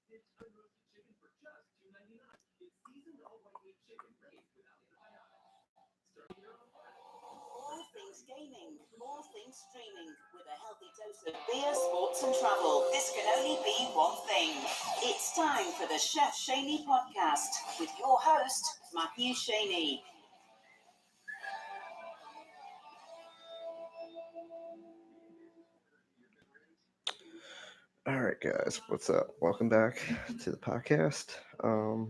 All things gaming, all things streaming, with a healthy dose of beer, sports, and travel. This can only be one thing. It's time for the Chef Schanne podcast with your host, Matthew Schanne. All right, guys, what's up? Welcome back to the podcast. All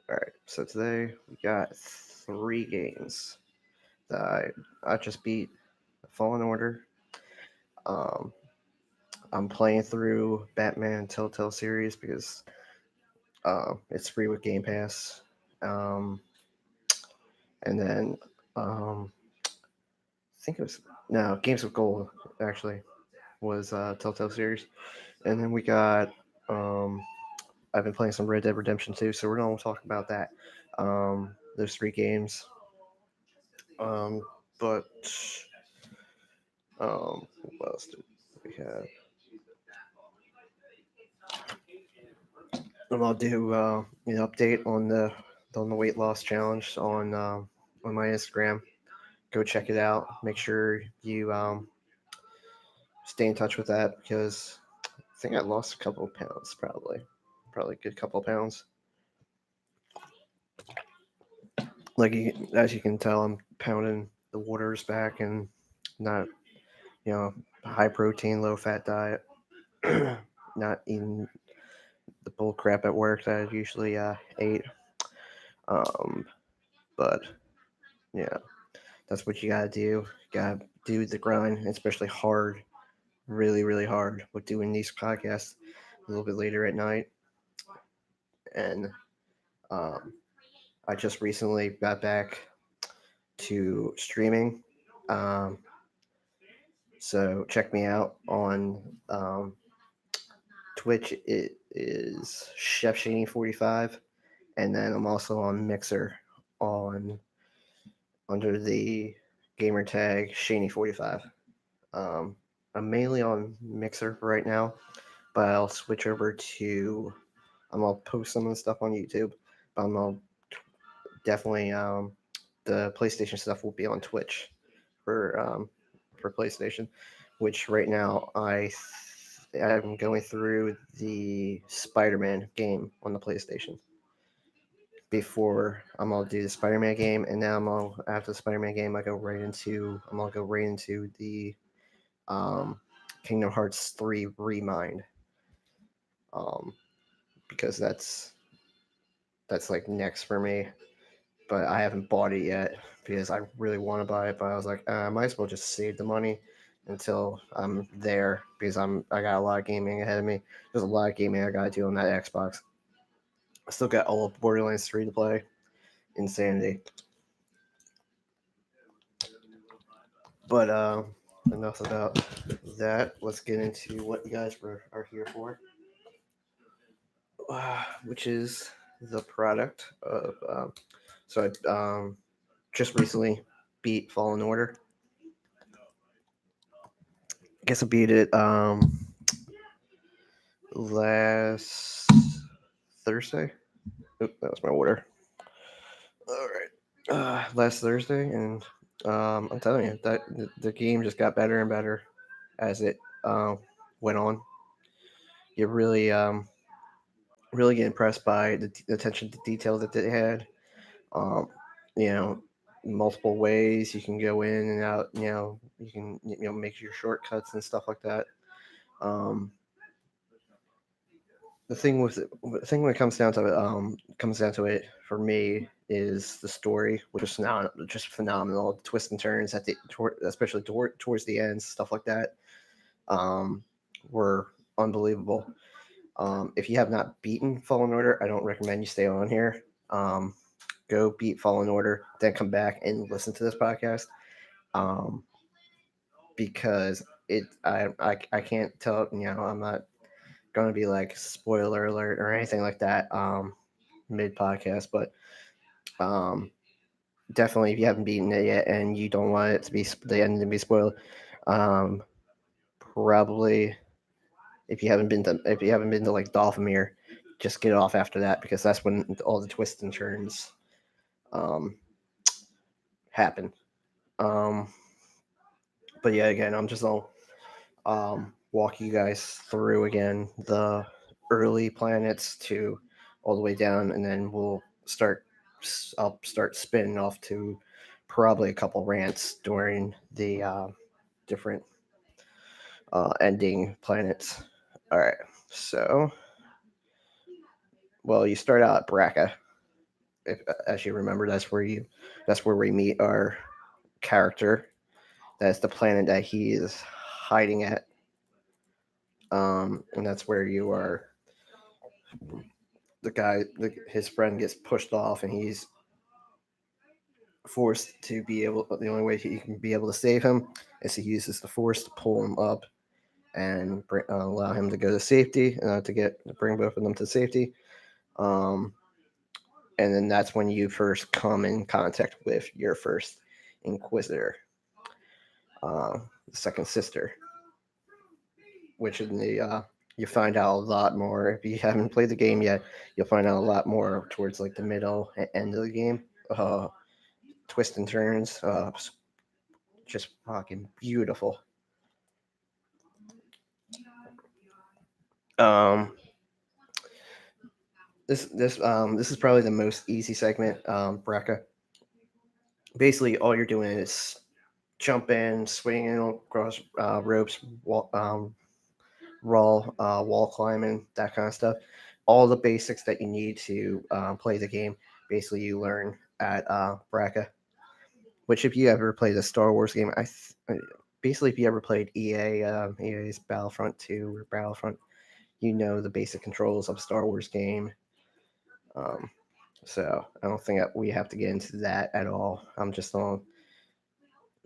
right, so today we got 3 games that I just beat. Fallen Order. Um, I'm playing through Batman Telltale series because it's free with Game Pass. Um, and then I think it was no Games of Gold actually was Telltale series, and then we got um, I've been playing some Red Dead Redemption 2, so we're going to talk about that. Those 3 games. But what else did we have? And I'll do an update on the weight loss challenge on my Instagram. Go check it out. Make sure you stay in touch with that because I think I lost a couple of pounds, probably a good couple of pounds. As you can tell, I'm pounding the waters back and not high protein, low fat diet. Not eating the bull crap at work that I usually ate. Um, but yeah, that's what you gotta do. You gotta do the grind, especially hard, really, really hard. With doing these podcasts a little bit later at night, and um, I just recently got back to streaming. Um, so check me out on Twitch. It is Chef Shane 45, and then I'm also on Mixer on under the gamer tag Shaney45. Um, I'm mainly on Mixer right now, but I'll switch over to. I'll post some of the stuff on YouTube, but I'm definitely the PlayStation stuff will be on Twitch for PlayStation, which right now I'm going through the Spider-Man game on the PlayStation. Before I'm gonna do the Spider-Man game, and now after the Spider-Man game, I'm gonna go right into the um, Kingdom Hearts 3 Remind, um, because that's like next for me. But I haven't bought it yet because I really want to buy it. But I was like, I might as well just save the money until I'm there because I got a lot of gaming ahead of me. There's a lot of gaming I gotta do on that Xbox. I still got all of Borderlands 3 to play. Insanity. But enough about that. Let's get into what you guys are here for, which is the product of. So I just recently beat Fallen Order. I guess I beat it last Thursday. Oop, that was my order. All right, last Thursday, and I'm telling you that the game just got better and better as it went on. You really get impressed by the attention to detail that they had. Um, you know, multiple ways you can go in and out. You can make your shortcuts and stuff like that. Um, the thing when it comes down to it for me is the story, which is now just phenomenal. The twists and turns especially towards the end, stuff like that, um, were unbelievable. If you have not beaten Fallen Order, I don't recommend you stay on here. Go beat Fallen Order, then come back and listen to this podcast. Um, because I can't tell. I'm not going to be like spoiler alert or anything like that mid podcast, but um, definitely if you haven't beaten it yet and you don't want it to be the end to be spoiled, um, probably if you haven't been to like Dolphamere, just get off after that because that's when all the twists and turns um, happen. Um, but yeah, again, I'm just gonna walk you guys through again the early planets to all the way down, and then I'll start spinning off to probably a couple rants during the different ending planets. All right, so well, you start out at Braca. If, as you remember, that's where we meet our character. That's the planet that he is hiding at, and that's where you are. His friend gets pushed off, and he's forced to be able. The only way he can be able to save him is he uses the force to pull him up and allow him to go to safety, to bring both of them to safety. Um, and then that's when you first come in contact with your first Inquisitor, the second sister, which in the you find out a lot more if you haven't played the game yet. You'll find out a lot more towards like the middle and end of the game. Twists and turns, just fucking beautiful. Um, this is probably the most easy segment, Braca. Basically, all you're doing is jumping, swinging across ropes, wall climbing, that kind of stuff. All the basics that you need to play the game, basically you learn at Braca. Which, if you ever played a Star Wars game, basically if you ever played EA's Battlefront 2 or Battlefront, you know the basic controls of a Star Wars game. Um, so I don't think that we have to get into that at all. I'm just gonna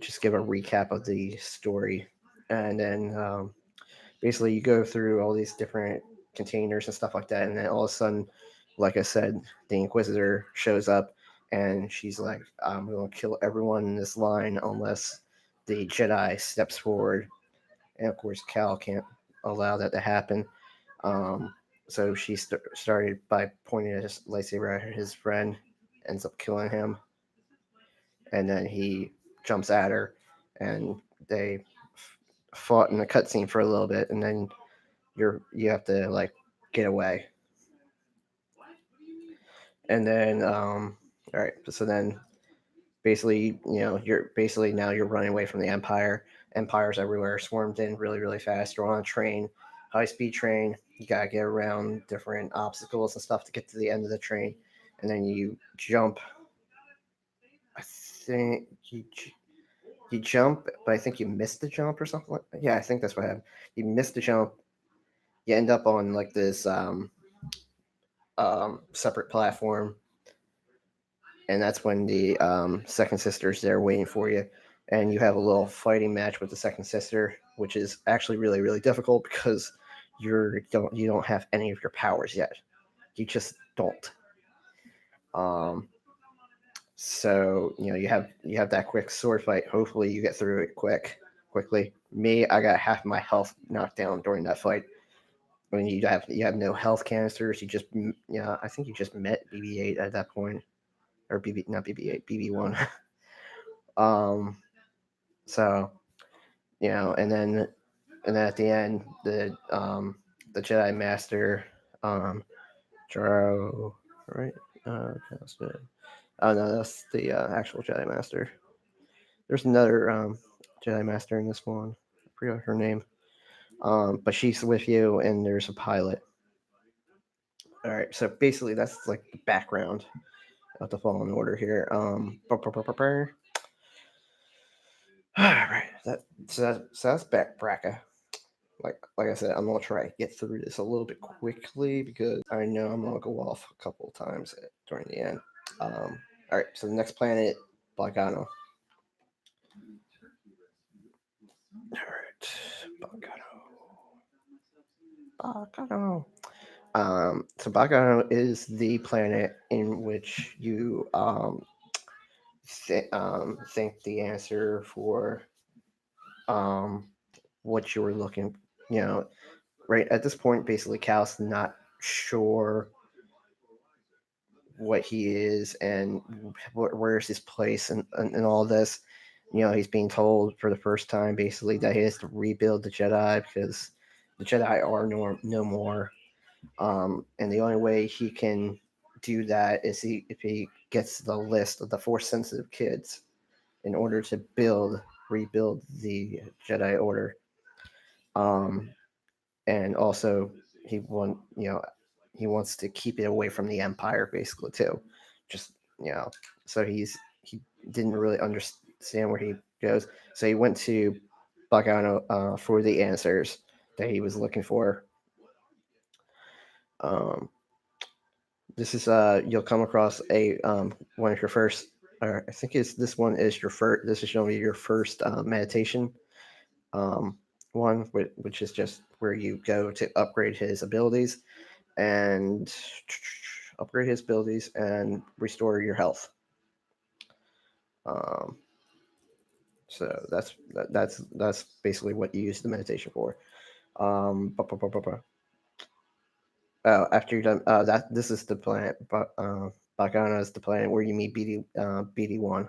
just give a recap of the story, and then basically you go through all these different containers and stuff like that, and then all of a sudden, like I said, the Inquisitor shows up, and she's like, "I'm going to kill everyone in this line unless the Jedi steps forward." And of course, Cal can't allow that to happen. Um, so she started by pointing at his lightsaber at his friend, ends up killing him, and then he jumps at her, and they fought in a cutscene for a little bit, and then you have to like get away, and then all right. So then basically, you're basically now you're running away from the Empire. Empires everywhere, swarmed in really fast. You're on a train, high speed train. You gotta get around different obstacles and stuff to get to the end of the train, and then you jump. I think you jump, but I think you missed the jump or something. Yeah, I think that's what happened. You missed the jump. You end up on like this separate platform, and that's when the second sister's there waiting for you, and you have a little fighting match with the second sister, which is actually really difficult because you don't have any of your powers yet. You just don't. Um, so you have that quick sword fight. Hopefully you get through it quickly. Me, I got half my health knocked down during that fight. When you have no health canisters, I think you just met BB-8 at that point, or BB not BB-8 BB-1. um, so and then at the end the Jedi Master Jaro, right? That's good. Oh no, that's the actual Jedi Master. There's another Jedi Master in this one. I forgot her name. But she's with you, and there's a pilot. All right, so basically that's like the background of the Fallen Order here. All right, so that's back Braca. Like I said, I'm gonna try to get through this a little bit quickly because I know I'm gonna go off a couple of times during the end. All right, so the next planet, Balgano. All right, Balgano. So Balgano is the planet in which you think the answer for um, what you were looking, you know, right at this point, basically, Cal's not sure what he is and where's his place and all this. He's being told for the first time basically that he has to rebuild the Jedi because the Jedi are no more. And the only way he can do that is if he gets the list of the force sensitive kids in order to rebuild the Jedi Order. Um, and also he wants to keep it away from the Empire basically too. Just you know, so he didn't really understand where he goes. So he went to Bogano for the answers that he was looking for. Um, this is you'll come across a one of your first. Or I think it's this one is your first. This is showing me your first meditation um, one, which is just where you go to upgrade his abilities and restore your health. Um, so that's basically what you use the meditation for. Bu- bu- bu- bu- bu- Oh, after you're done, that this is the planet. But Bacana is the planet where you meet BD1.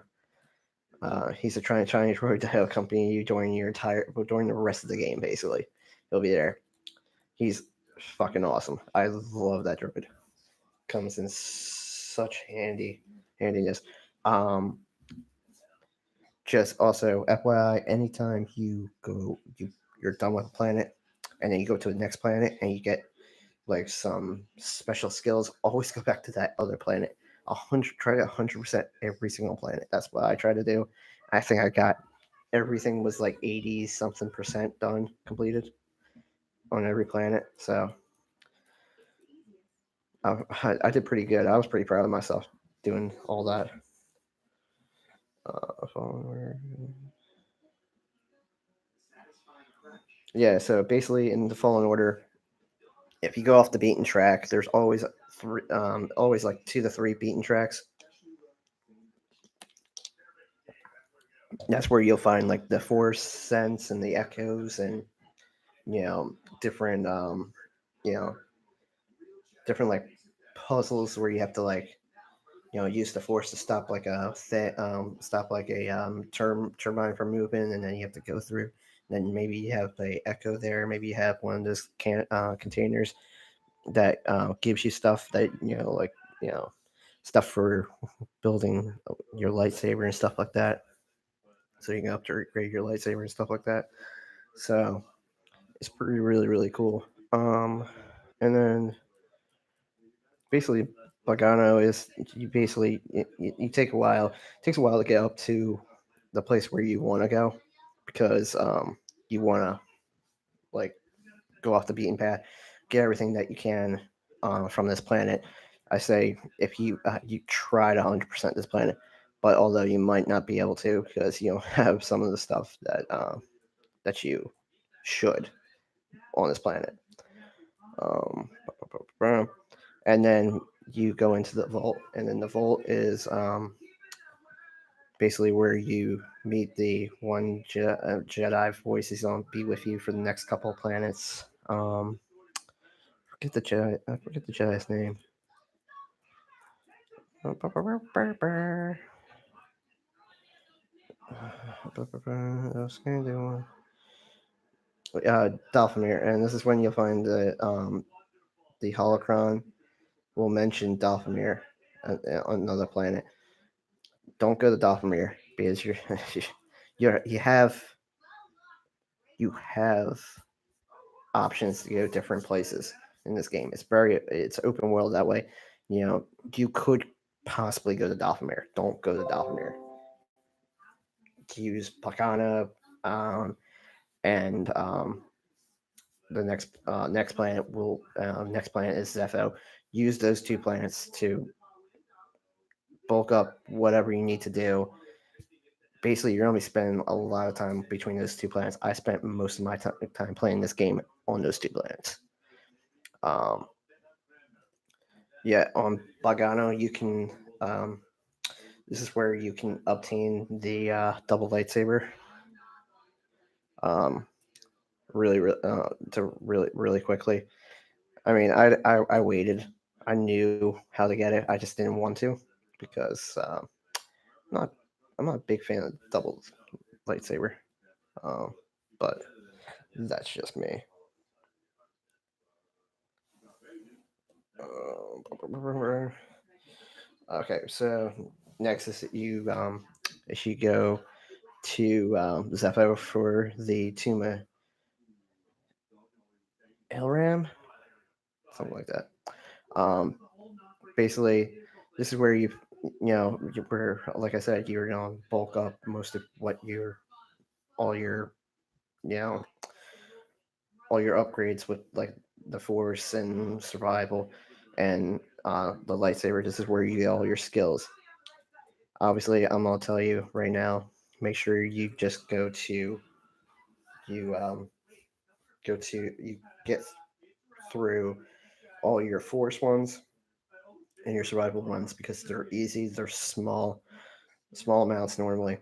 He's a trying to help accompany you during the rest of the game. Basically, he'll be there. He's fucking awesome. I love that droid. Comes in such handiness. Um, just also FYI, anytime you're done with a planet, and then you go to the next planet and you get like some special skills, always go back to that other planet. Try to 100% every single planet. That's what I try to do. I think I got everything was like 80 something percent done completed on every planet. So I did pretty good. I was pretty proud of myself doing all that. Uh, yeah, so basically in the fallen order, if you go off the beaten track, there's always like 2 to 3 beaten tracks. That's where you'll find like the force sense and the echoes and you know different you know different like puzzles where you have to like use the force to stop like a turbine from moving, and then you have to go through. And then maybe you have a echo there. Maybe you have one of those containers that gives you stuff that stuff for building your lightsaber and stuff like that. So you can upgrade your lightsaber and stuff like that. So it's pretty really cool. And then basically Pagano is you basically you take a while. It takes a while to get up to the place where you want to go because you want to like go off the beaten path, get everything that you can from this planet. I say if you try to 100% this planet, but although you might not be able to because you don't have some of the stuff that you should on this planet. Um, and then you go into the vault, and then the vault is basically where you meet the one Jedi voice. He's going to be with you for the next couple of planets. I forget the Jedi's name. I was going to do one. Dalfamir, and this is when you'll find the holocron will mention Dalfamir on another planet. Don't go to Dalfamir because you have options to go different places in this game. It's open world that way. You could possibly go to Dalfamir. Don't go to Dalfamir. Use Pakana, and the next planet is Zepho. Use those 2 planets to bulk up whatever you need to do. Basically, you're only spending a lot of time between those 2 planets. I spent most of my time playing this game on those 2 planets. Um, yeah, on Bagano, you can. This is where you can obtain the double lightsaber. Um, really quickly. I mean, I waited. I knew how to get it. I just didn't want to because I'm not I'm not a big fan of double lightsaber. Um, but that's just me. Okay, so next is you go to Zepho for the Tuma Elram, something like that. Um, Basically, this is where where, like I said, you're gonna bulk up most of what all your you know all your upgrades with like the force and survival and the lightsaber. This is where you get all your skills. Obviously, I'm gonna tell you right now. Make sure you just you you get through all your force ones and your survival ones because they're easy. They're small amounts normally.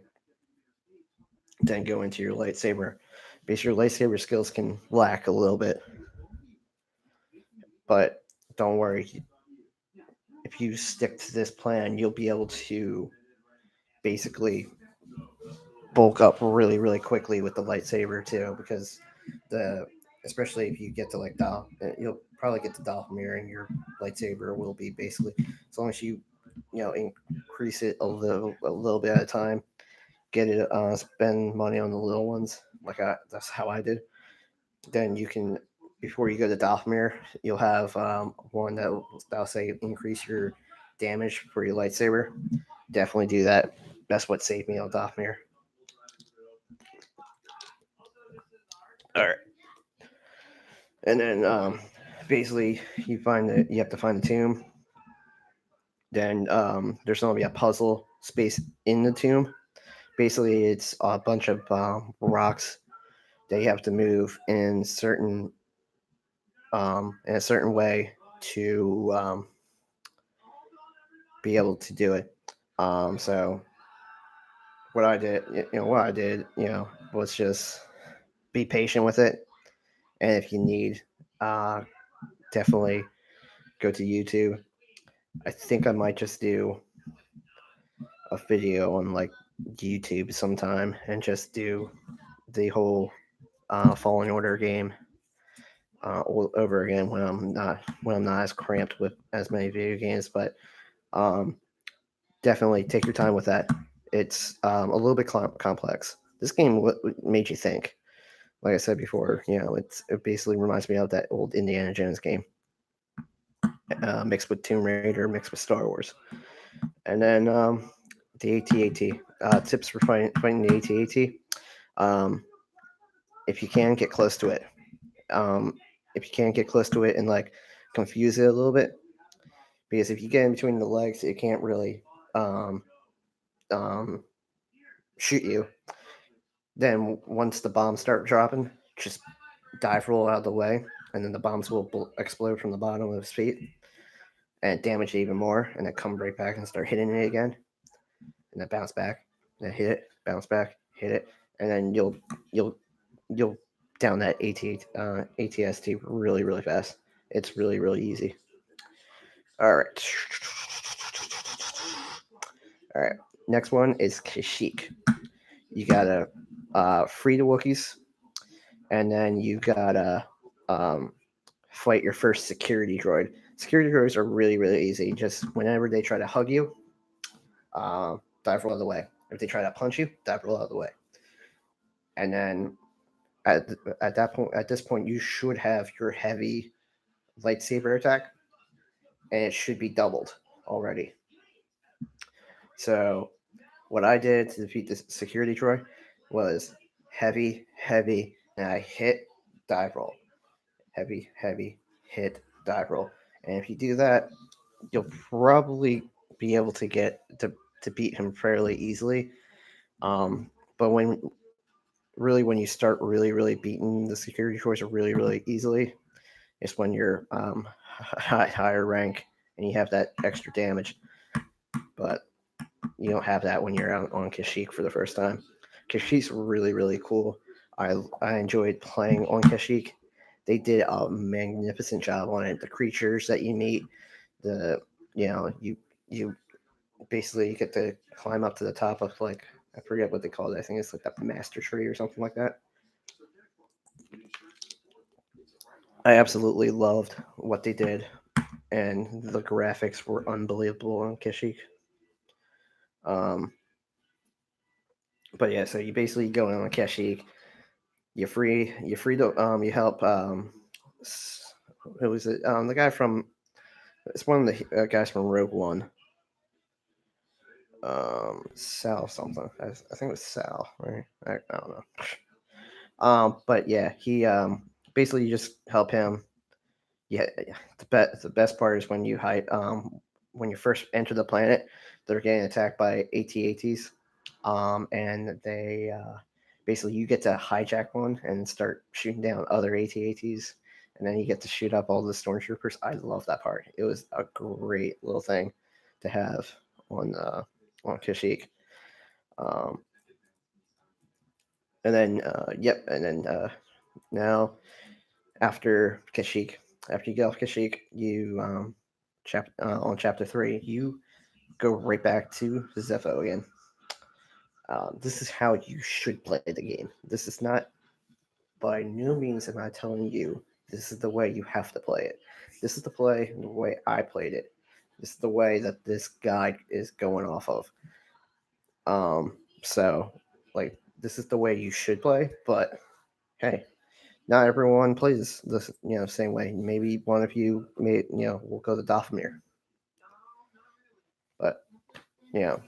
Then go into your lightsaber. Because your lightsaber skills can lack a little bit, but don't worry. If you stick to this plan, you'll be able to basically bulk up really quickly with the lightsaber too. Because the especially if you get to like you'll probably get to Dathomir, and your lightsaber will be basically as long as you increase it a little bit at a time. Get it, spend money on the little ones. That's how I did. Then you can, before you go to Dathomir, you'll have one that'll say increase your damage for your lightsaber. Definitely do that. That's what saved me on Dathomir. All right, and then basically you have to find the tomb. Then there's going to be a puzzle space in the tomb. Basically, it's a bunch of rocks that you have to move in a certain way to be able to do it. So what I did, was just be patient with it, and if you need, uh, definitely go to YouTube. I think I might just do a video on like YouTube sometime and just do the whole Fallen Order game all over again when I'm not as cramped with as many video games. But um, definitely take your time with that. It's a little bit complex. This game made you think. Like I said before, it basically reminds me of that old Indiana Jones game, mixed with Tomb Raider, mixed with Star Wars. And then the AT-AT tips for fighting the AT-AT. Um, if you can, get close to it. Um, if you can't get close to it and like confuse it a little bit, because if you get in between the legs, it can't really um, um, shoot you. Then once the bombs start dropping, just dive roll out of the way, and then the bombs will explode from the bottom of his feet and damage it even more, and then come right back and start hitting it again, and then bounce back, then hit it, bounce back, hit it, and then you'll down that ATST really fast. It's really easy. All right, all right. Next one is Kashyyyk. You gotta free the Wookiees, and then you gotta um, fight your first security droid. Security droids are really easy. Just whenever they try to hug you, dive roll out of the way. If they try to punch you, dive roll out of the way. And then at this point, you should have your heavy lightsaber attack, and it should be doubled already. So what I did to defeat the security droid was heavy, and I hit dive roll. Heavy, hit dive roll. And if you do that, you'll probably be able to get to beat him fairly easily. But when you start really beating the security force really easily, it's when you're higher rank and you have that extra damage. But you don't have that when you're out on Kashyyyk for the first time. Kashyyyk's really cool. I enjoyed playing on Kashyyyk. They did a magnificent job on it. The creatures that you meet, the you basically you get to climb up to the top of like I forget what they call it. I think it's like the master tree or something like that. I absolutely loved what they did, and the graphics were unbelievable on Kashyyyk. Um, but yeah, so you basically go in on Kashyyyk. You help. Who was it? The guy from it's one of the guys from Rogue One. Sal something. I think it was Sal, right? I don't know. But yeah, he basically you just help him. Yeah, the best part is when you hide when you first enter the planet, they're getting attacked by AT-ATs, and they basically you get to hijack one and start shooting down other AT-ATs, and then you get to shoot up all the stormtroopers. I love that part. It was a great little thing to have on Kashyyyk. Um, and then now after Kashyyyk, after you get off Kashyyyk, you on chapter 3, you go right back to Zepho again. This is how you should play the game. This is not by no means am I telling you this is the way you have to play it. This is the way I played it. This is the way that this guide is going off of. So like this is the way you should play, but hey, not everyone plays the same way. Maybe one of you may will go to Dathomir, but you know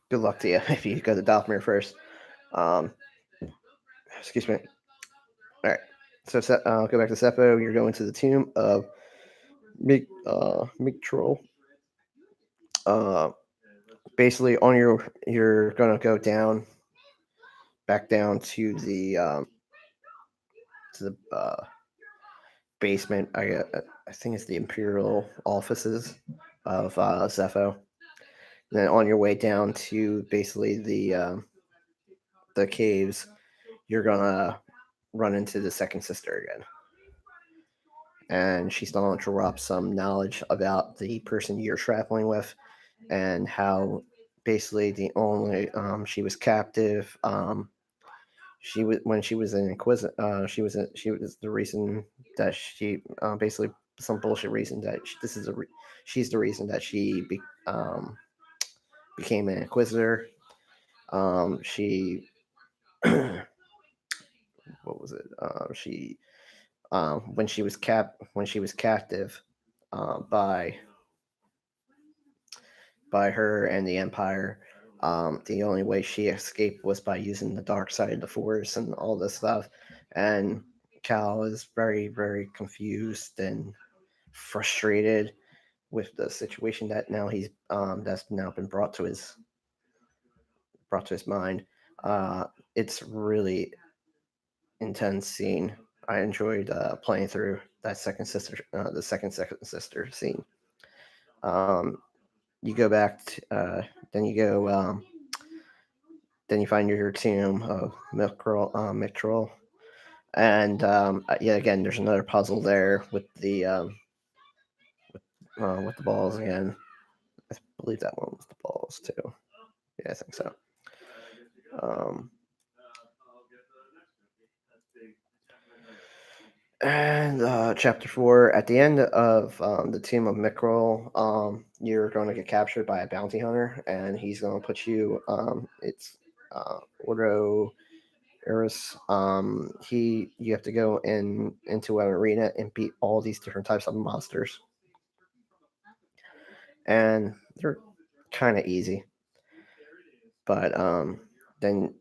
good luck to you if you go to Dathomir first. Um, excuse me. All right, so go back to Seppo. You're going to the tomb of Migtrol. Uh, basically, on you're gonna go down, back down to the basement. I think it's the Imperial offices of Zepho. Then on your way down to basically the caves, you're gonna run into the second sister again, and she's gonna drop some knowledge about the person you're traveling with, and how basically the only she was captive. She was when she was an inquisitor. She was the reason that she basically some bullshit reason that she's the reason that became an inquisitor. She what was it? She when she was captive by her and the Empire. The only way she escaped was by using the dark side of the Force and all this stuff. And Cal is very, very confused and frustrated with the situation that now he's that's now been brought to his mind. Uh, it's really intense scene. I enjoyed playing through that second sister scene. Um, you go back, then you go, then you find your tomb of Mictrol, and yet again, there's another puzzle there with the balls again. I believe that one was the balls too. Yeah, I think so. Um, And chapter 4, at the end of the team of Mickrel, you're going to get captured by a bounty hunter, and he's going to put you. It's Ordo Eris. You have to go into an arena and beat all these different types of monsters, and they're kind of easy. But then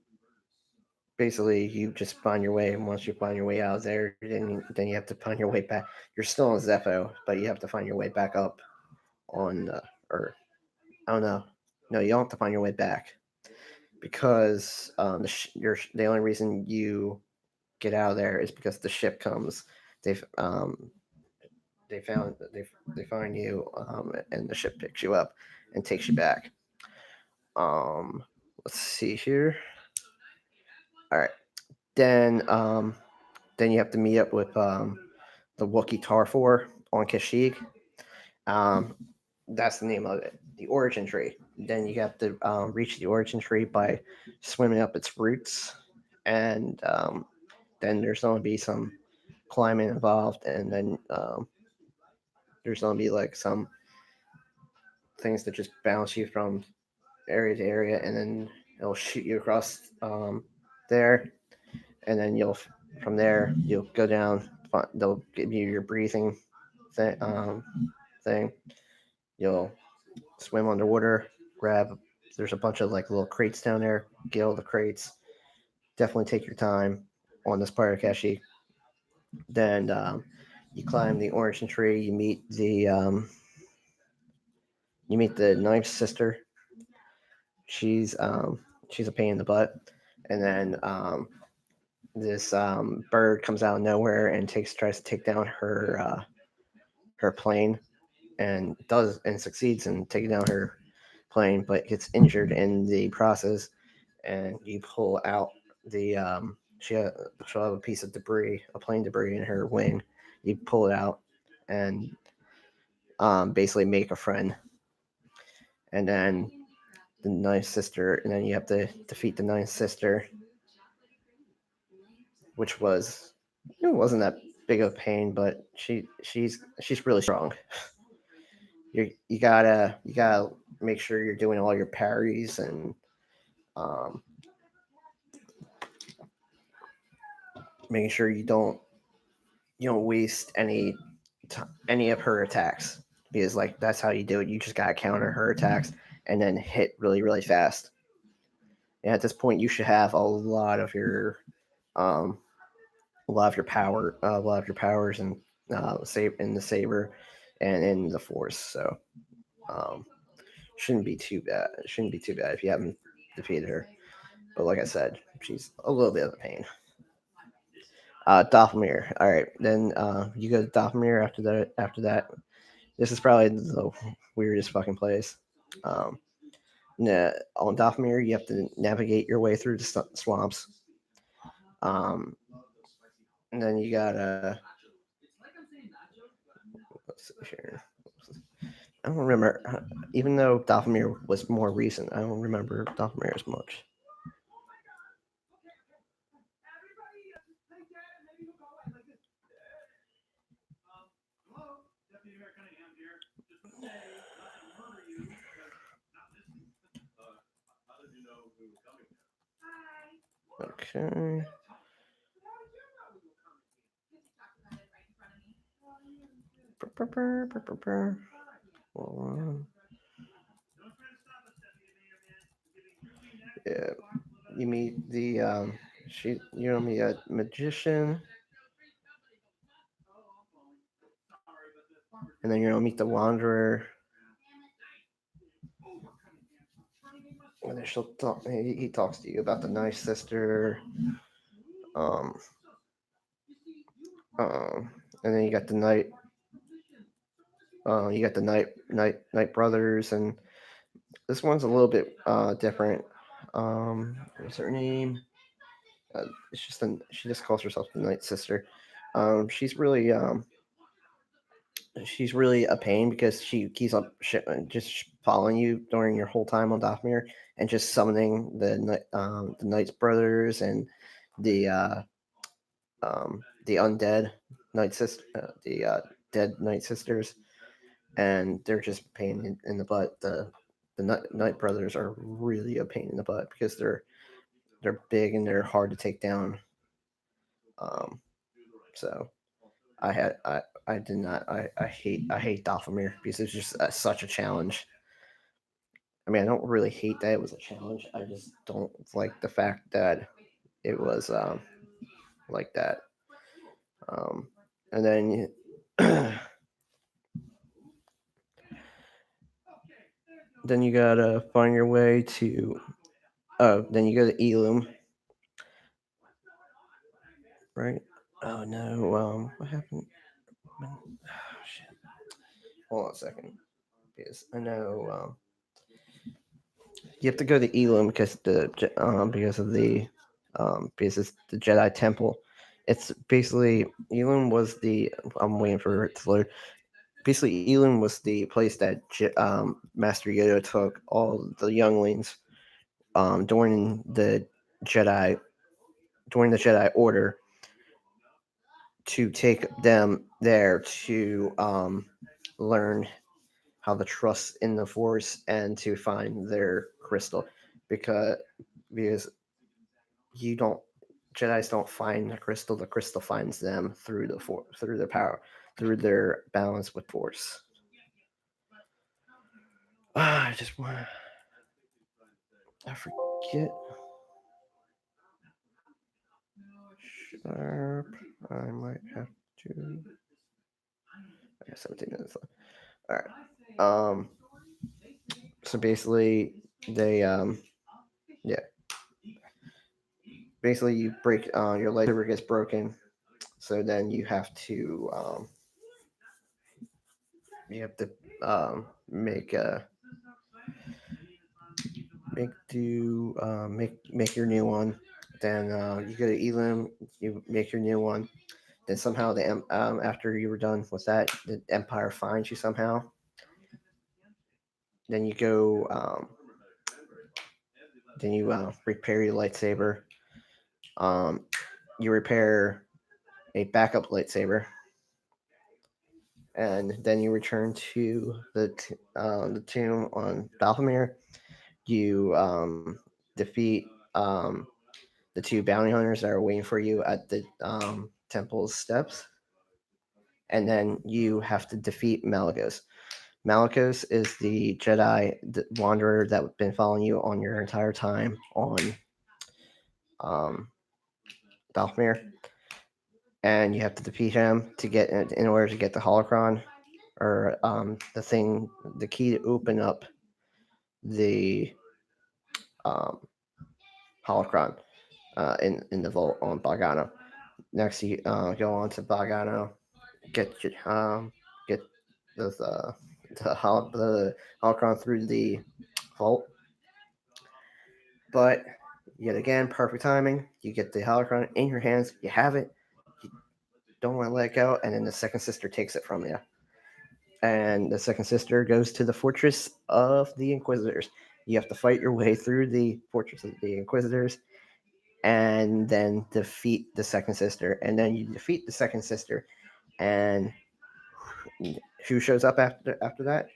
basically you just find your way, and once you find your way out of there, then you have to find your way back. You're still in Zepho, but you have to find your way back up on or I don't know. No, you don't have to find your way back because the only reason you get out of there is because the ship comes. They've they find you and the ship picks you up and takes you back. Um, let's see here. All right. Then then you have to meet up with the Wookiee Tarfor on Kashyyyk. Um, that's the name of it, the origin tree. Then you have to reach the origin tree by swimming up its roots, and then there's going to be some climbing involved, and then there's going to be like some things that just bounce you from area to area, and then it'll shoot you across there, and then you'll from there you'll go down. They'll give you your breathing thing. You'll swim underwater, grab. There's a bunch of like little crates down there. Get all the crates. Definitely take your time on this part of Kashyyyk. Then you climb the origin tree. You meet the ninth sister. She's she's a pain in the butt, and then this bird comes out of nowhere and tries to take down her plane, and does and succeeds in taking down her plane, but gets injured in the process. And you pull out the she'll have a piece of debris, a plane debris in her wing. You pull it out and basically make a friend, and then the ninth sister, and then you have to defeat the ninth sister, which it wasn't that big of a pain, but she's really strong. You gotta make sure you're doing all your parries and um, making sure you don't waste any of her attacks, because like that's how you do it. You just gotta counter her attacks and then hit really fast. And at this point, you should have um, a lot of your powers, and save in the saber and in the force. So um, shouldn't be too bad. It shouldn't be too bad if you haven't defeated her. But like I said, she's a little bit of a pain. Doppelmir. All right, then you go to Doppelmir after that. This is probably the weirdest fucking place. Um, on Doppelmir, you have to navigate your way through the swamps. Um, and then you gotta. Let's see here. I don't remember. Even though Doppelmir was more recent, I don't remember Doppelmir as much. Okay. Well, yeah, you meet the meet a magician, and then you're gonna meet the wanderer, and then she'll talk. He talks to you about the nice sister. Um, and then you got the night. You got the night brothers, and this one's a little bit different. What's her name? It's just she just calls herself the night sister. She's really a pain because she keeps up just following you during your whole time on Dathomir, and just summoning the Knights brothers and the the undead the dead Night sisters, and they're just a pain in the butt. The Night brothers are really a pain in the butt because they're big and they're hard to take down. Um, so I did not I hate Dathomir because it's just such a challenge. I mean, I don't really hate that it was a challenge. I just don't like the fact that it was like that. Um, and then then you gotta find your way to. Oh, then you go to Elum, right? Oh no. What happened? Shit. Hold on a second, because I know you have to go to Elam because of the because it's the Jedi Temple. It's basically Elam was the. I'm waiting for it to load. Basically, Elam was the place that Master Yoda took all the younglings during Jedi during the Jedi Order to take them there to learn how to trust in the Force and to find their crystal, because because you don't Jedi's don't find the crystal finds them through through their power, through their balance with Force. I just want I forget. Sharp. I might have to. I got 17 minutes left. All right. So basically, they yeah. Basically, you break your lightsaber gets broken, so then you have to make make your new one. Then you go to Elam, you make your new one. Then somehow after you were done with that, the Empire finds you somehow. Then you go then you repair your lightsaber. Um, you repair a backup lightsaber, and then you return to the tomb on Balthamir. You defeat the two bounty hunters that are waiting for you at the temple's steps, and then you have to defeat Malagos. Malagos is the Jedi wanderer that's been following you on your entire time on um, Balthamir, and you have to defeat him to get in order to get the holocron, or the key to open up the um, holocron in the vault on Bogano. Next, you go on to Bogano, get get the holocron through the vault. But yet again, perfect timing. You get the holocron in your hands. You have it. You don't want to let it go, and then the second sister takes it from you. And the second sister goes to the fortress of the Inquisitors. You have to fight your way through the fortress of the Inquisitors, and then defeat the second sister. And then you defeat the second sister, and who shows up after that?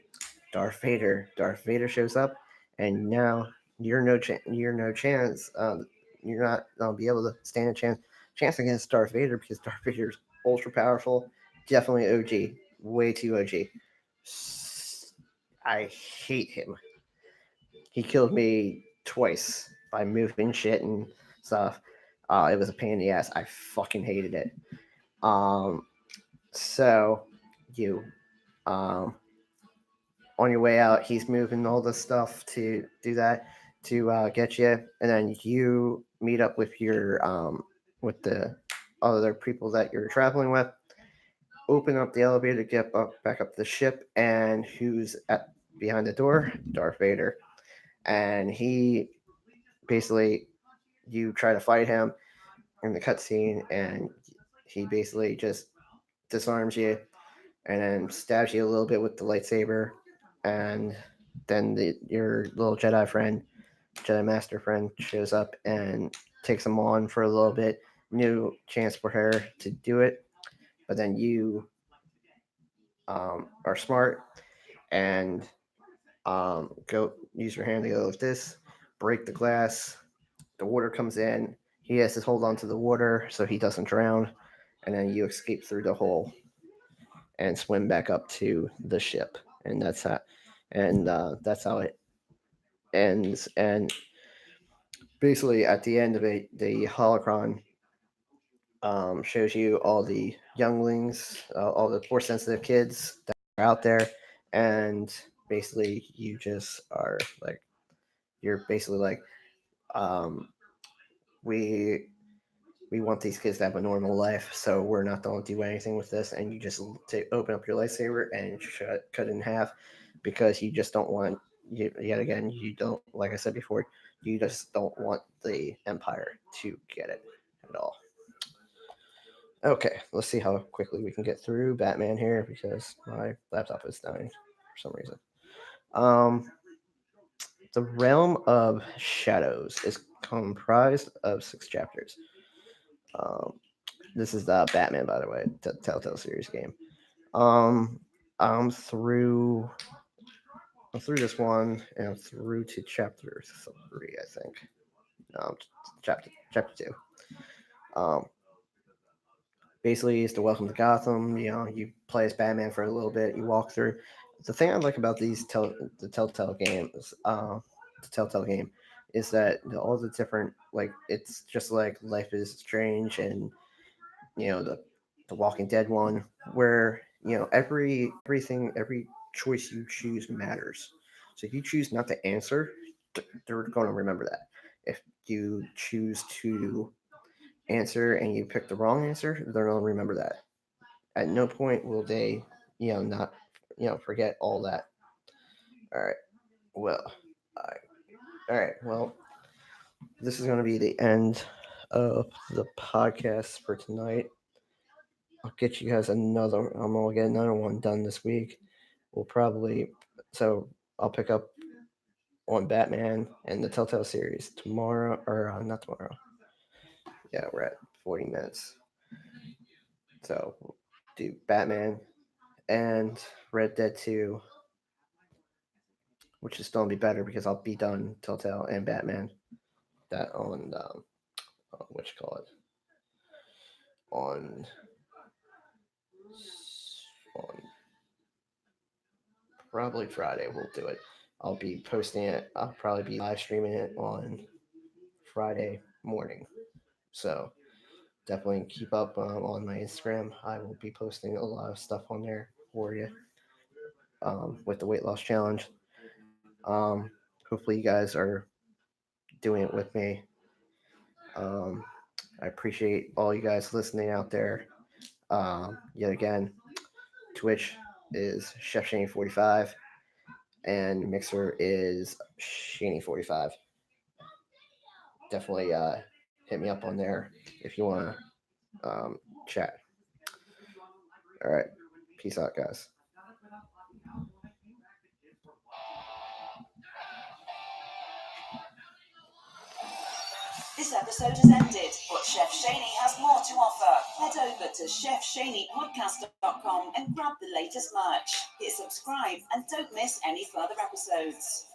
Darth Vader. Darth Vader shows up, and now you're no chance. You're not gonna be able to stand a chance against Darth Vader, because Darth Vader's ultra powerful. Definitely OG. Way too OG. I hate him. He killed me twice by moving shit and stuff. It was a pain in the ass. I fucking hated it. Um, so you um, on your way out, he's moving all the stuff to do that to get you, and then you meet up with the other people that you're traveling with. Open up the elevator to get back up the ship, and who's at behind the door? Darth Vader, and he basically you try to fight him in the cutscene, and he basically just disarms you and then stabs you a little bit with the lightsaber, and then your little Jedi Master friend, shows up and takes him on for a little bit. New chance for her to do it, but then you are smart and go use your hand to go like this, break the glass. The water comes in. He has to hold on to the water so he doesn't drown, and then you escape through the hole and swim back up to the ship, and that's how it ends. And basically, at the end of it, the holocron shows you all the younglings, all the force sensitive kids that are out there, and basically, you just are like you're basically like um, we we want these kids to have a normal life, so we're not going to do anything with this. And you just open up your lightsaber and cut it in half, because you just don't want. Yet again, you don't. Like I said before, You just don't want the Empire to get it at all. Okay, let's see how quickly we can get through Batman here because my laptop is dying for some reason. Um, the Realm of Shadows is comprised of 6 chapters. Um, this is the Batman, by the way, Telltale series game. Um, I'm through. I'm through this one, and I'm through to chapter 3, I think. Chapter 2. Um, basically, it's the Welcome to Gotham. You play as Batman for a little bit. You walk through. The thing I like about the Telltale games, the Telltale game, is that all the different it's just like Life is Strange and the Walking Dead one, where every choice you choose matters. So if you choose not to answer, they're going to remember that. If you choose to answer and you pick the wrong answer, they're going to remember that. At no point will they, not, forget all that. All right. Well, all right. Well, this is going to be the end of the podcast for tonight. I'll get you guys another. I'm gonna get another one done this week. We'll probably so I'll pick up on Batman and the Telltale series tomorrow, or not tomorrow. Yeah, we're at 40 minutes. So we'll do Batman and Red Dead 2, which is still gonna be better because I'll be done Telltale and Batman. That on what you call it on on probably Friday. We'll do it. I'll be posting it. I'll probably be live streaming it on Friday morning. So definitely keep up on my Instagram. I will be posting a lot of stuff on there for you with the weight loss challenge. Hopefully, you guys are doing it with me. Um, I appreciate all you guys listening out there. Yet again, Twitch is Chef Shane 45 and Mixer is Shaney 45. Definitely hit me up on there if you want to chat. All right. Peace out, guys. This episode has ended, but Chef Shaney has more to offer. Head over to chefshaneypodcast.com and grab the latest merch. Hit subscribe and don't miss any further episodes.